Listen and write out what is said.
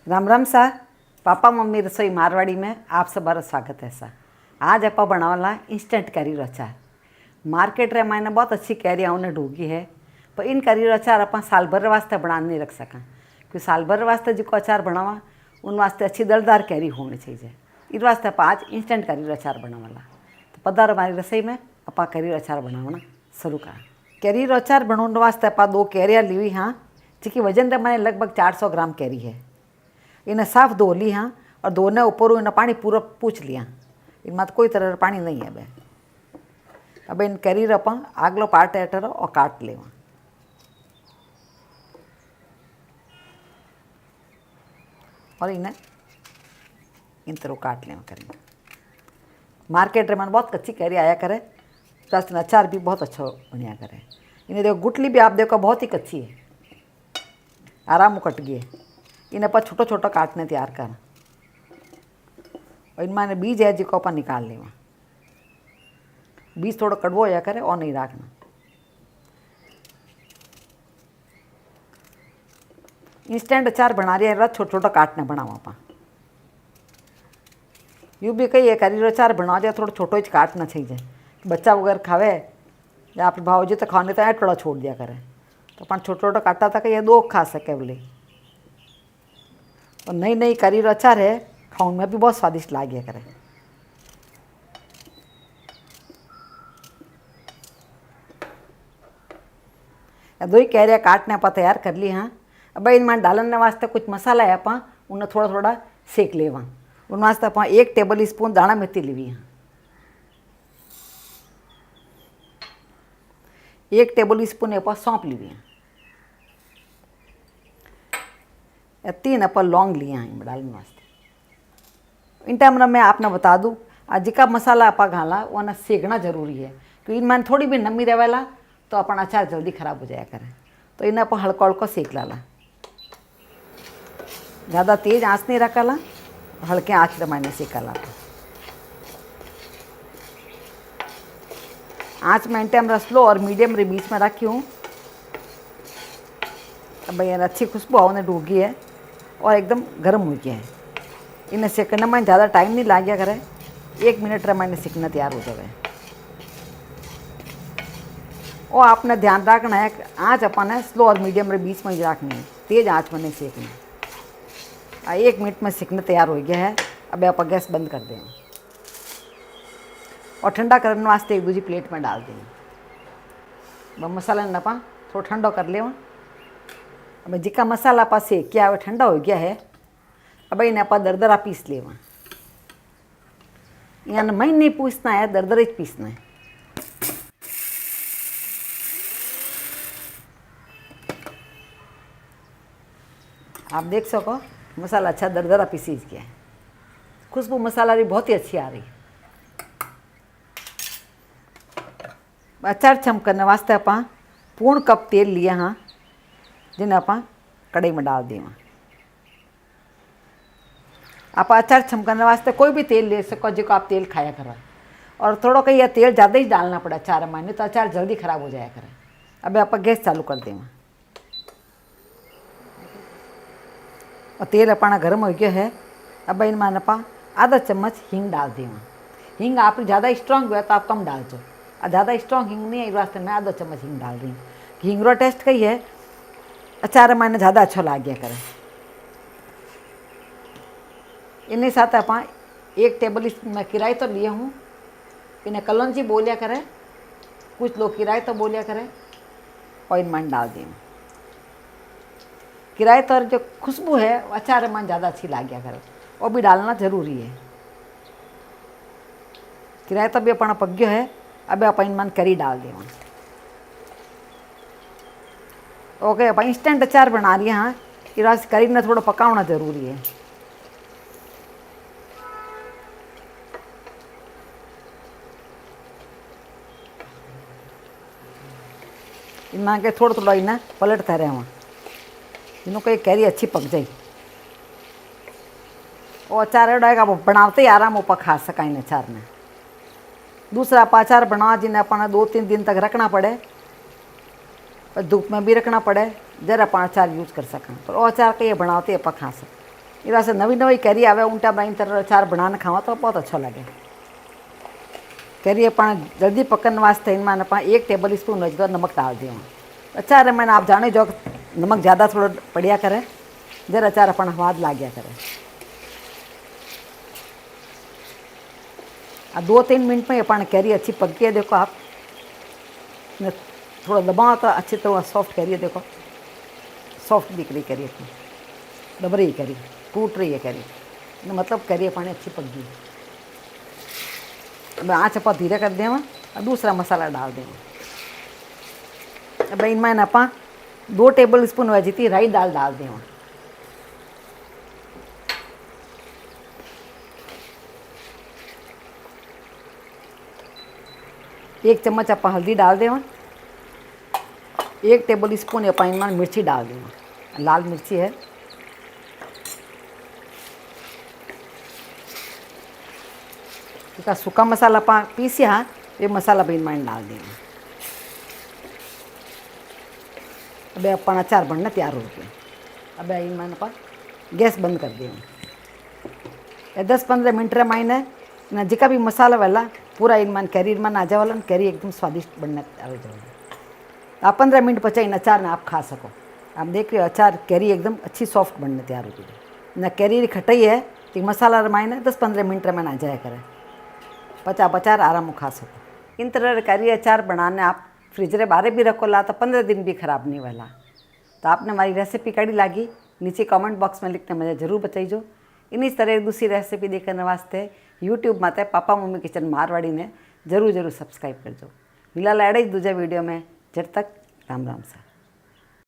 राम राम सा। Papa mummy रसोई मारवाड़ी में आप सबका स्वागत है सा। आज आप बनावला इंस्टेंट कैरी अचार। मार्केट रे मैंने बहुत अच्छी कैरी उन्हें ढूंढी है, पर इन कैरी अचार अपन साल भर वास्ते बना नहीं रख सका, क्योंकि साल भर वास्ते जो अचार बनावा उन वास्ते अच्छी दलदार कैरी होनी चाहिए। इस वास्ते आप आज इंस्टेंट कैरी अचार बनावाला। तो पधारो हमारी रसोई में आप कैरी अचार बनावना शुरू करा। कैरी अचार बनाने वास्ते आप 2 कैरिया ली हाँ, जिसकी वजन रे मैंने लगभग 400 ग्राम कैरी है। इन्हें साफ धो ली हाँ, और धोने ऊपर इन्हें पानी पूरा पूछ लिया। इनमें तो कोई तरह का पानी नहीं है। अब इन कैरी अपन आगलो पार्ट एटर और काट ले, और इन्हें इन तरह काट ले करेंगे। मार्केट में बहुत कच्ची कैरी आया करे, प्लस अचार भी बहुत अच्छा बनिया करे। इन्हें देखो गुटली भी आप देखो बहुत ही कच्ची है, आराम कट गई है। इन्हें पर छोटा छोटा काटने तैयार कर, और इनमें बीज है जिसको अपन निकाल लेवा। बीज थोड़ा कड़वो या करे और नहीं रखना। इंस्टेंट अचार बना रही है, छोटा छोटा काटने बनाओ अपन। यूँ भी कही है करी अचार बना जाए थोड़ा छोटो ही काटना चाहिए, बच्चा वगैरह खावे या आप भाव जी तो खाने तो थोड़ा छोड़ दिया करे, तो अपन छोटा छोटा काटा था कि ये 2 खा सके बोले। और नई नई करी अचार है, खाने में भी बहुत स्वादिष्ट लागे करे। दो ही कैरिया काटने आप तैयार कर ली हाँ। अब इनमें डालने वास्ते कुछ मसाला है, आप उन्हें थोड़ा थोड़ा सेक लेवा। उन वास्ते आप 1 टेबल स्पून दाना मेथी लीवी हाँ, 1 टेबल स्पून आप सौंप लीवी हाँ, 3 आप लौंग लिए हैं इनमें डालने वास्ते। इन टाइम मैं आपने बता दूँ, आज का मसाला आप घाला वो ना सेकना जरूरी है, क्योंकि इनमें थोड़ी भी नमी रहेला तो अपन अचार जल्दी खराब हो जाया करे। तो इन्हें आप हल्का हल्का सेक लाला, ज़्यादा तेज आँच नहीं रखाला, हल्के आँच रमाने सेका ला। आँच में टाइम रस लो और मीडियम रे बीच में रखी हूँ। अब भाई अच्छी खुशबू आने डूबी है और एकदम गर्म हो गया है। इन्हें सेकने में ज़्यादा टाइम नहीं लग गया करे, 1 मिनट रमाने सेकना तैयार हो जाए। और आपने ध्यान रखना है आँच अपन है स्लो और मीडियम रे बीच में ही रखनी है, तेज आँच में नहीं सेकनी। 1 मिनट में सेकने तैयार हो गया है। अब आप गैस बंद कर दें और ठंडा करने वास्ते एक दूसरी प्लेट में डाल दें। मसाला नपा थोड़ा ठंडा कर ले। अब जिका मसाला आप सेक किया वो ठंडा हो गया है। अब इन्हें आप दरदरा पीस लेवा। यहाँ मैं नहीं पूछना है, दरदरे ही पीसना है। आप देख सको मसाला अच्छा दरदरा पीसी गया है, खुशबू मसाला भी बहुत ही अच्छी आ रही है। अचार छम करने वास्ते आप पूर्ण कप तेल लिया हाँ, जिन्हें आप कढ़ाई में डाल दें। आप अचार छम करने वास्ते कोई भी तेल ले सको जो आप तेल खाया करो, और थोड़ा कहीं यह तेल ज़्यादा ही डालना पड़ा अचार में, नहीं तो अचार जल्दी ख़राब हो जाया करे। अब आप गैस चालू कर दें और तेल अपना गर्म हो गया है। अब इनमें आप आधा चम्मच हींग डाल दें। हींग आप ज़्यादा स्ट्रॉन्ग हुआ तो आप कम डाल दो, और ज़्यादा स्ट्रॉन्ग हींग नहीं है इस वास्ते मैं आधा चम्मच हींग डाल रही हूँ। हींग रो टेस्ट कही है अचार मैंने ज़्यादा अच्छा लग गया करे। इन्हीं साथ आप 1 टेबल स्पून मैं किराए तो लिए हूँ, इन्हें कलौंजी बोलिया करे, कुछ लोग किराए तो बोलिया करे, और इनमें डाल दें। किराए तो जो खुशबू है अचार में ज़्यादा अच्छी लग गया करे, वो भी डालना ज़रूरी है। किराए तो भी अपना पक गया है। अब आप इनमें करी डाल दें। ओके, आप इंस्टेंट अचार बना रही है हाँ, इस करी ने थोड़ा पकाना ज़रूरी है। इनमें के थोड़ा थोड़ा इन्हें पलटता रहे वहाँ, इन्हों को कैरी अच्छी पक जाए। और अचार एडा बनाते ही आराम ऊपर खा सका इन अचार ने। दूसरा आप अचार बना जिन्हें अपना 2-3 दिन तक रखना पड़े, और धूप में भी रखना पड़े, जरा अपन अचार यूज कर सकें, पर वो अचार के ये बनाते आप खा सकें। ये वैसे नवी नवी कैरी आवे उन टाइम इन तरह अचार बनाने खावा तो बहुत अच्छा लगे। कैरी अपन जल्दी पकड़ने वास्ते इनमें अपन 1 टेबल स्पून जो नमक डाल दिए। अचार मैंने आप जाने जो नमक ज़्यादा थोड़ा पड़िया करे जरा अचार अपन स्वाद लाग्या करे। 2-3 मिनट में अपन कैरी अच्छी पक गई है। देखो आप थोड़ा दबाओ तो अच्छी तरह सॉफ्ट कैरी है। देखो सॉफ्ट दिख रही कैरी अपनी, दब रही कैरी, टूट रही है कैरी, मतलब कैरी अपनी अच्छी पक गई। अब आँच आप धीरे कर दें और दूसरा मसाला डाल दें। अब इनमें आप 2 टेबल स्पून वह जीती राई दाल डाल दें। एक चम्मच आप हल्दी डाल दें। 1 टेबल स्पून आप इनमें मिर्ची डाल दें, लाल मिर्ची है। इसका सूखा मसाला आप पीसिया हाँ ये मसाला भी इनमें डाल दें। अब अपन अचार बनना तैयार हो गया। अब इनमें अपन गैस बंद कर दें। 10-15 मिनट मायने ना जिका भी मसाला वाला पूरा इनमान कैरी इनमान आ जावाला, कैरी एकदम स्वादिष्ट बनना तैयार हो जाएगा। आप 15 मिनट पचा इन अचार ना आप खा सको। आप देख रहे हो अचार कैरी एकदम अच्छी सॉफ्ट बनने तैयार हो गई ना। कैरी खटाई है तो मसाला रमाइने 10-15 मिनट में आ जाया करे, पचा अचार आराम खा सको। इन तरह कैरी अचार बनाने आप फ्रिज रे बाहर भी रखो ला तो 15 दिन भी खराब नहीं वाला। तो आपने हमारी रेसिपी कड़ी लगी नीचे कमेंट बॉक्स में लिखते मुझे जरूर बताइजो। इन्हीं तरह दूसरी रेसिपी देखने वास्ते यूट्यूब माते पापा मम्मी किचन मारवाड़ी ने जरूर सब्सक्राइब करजो। मिला लाड़े दूजे वीडियो में। जब तक राम राम सा।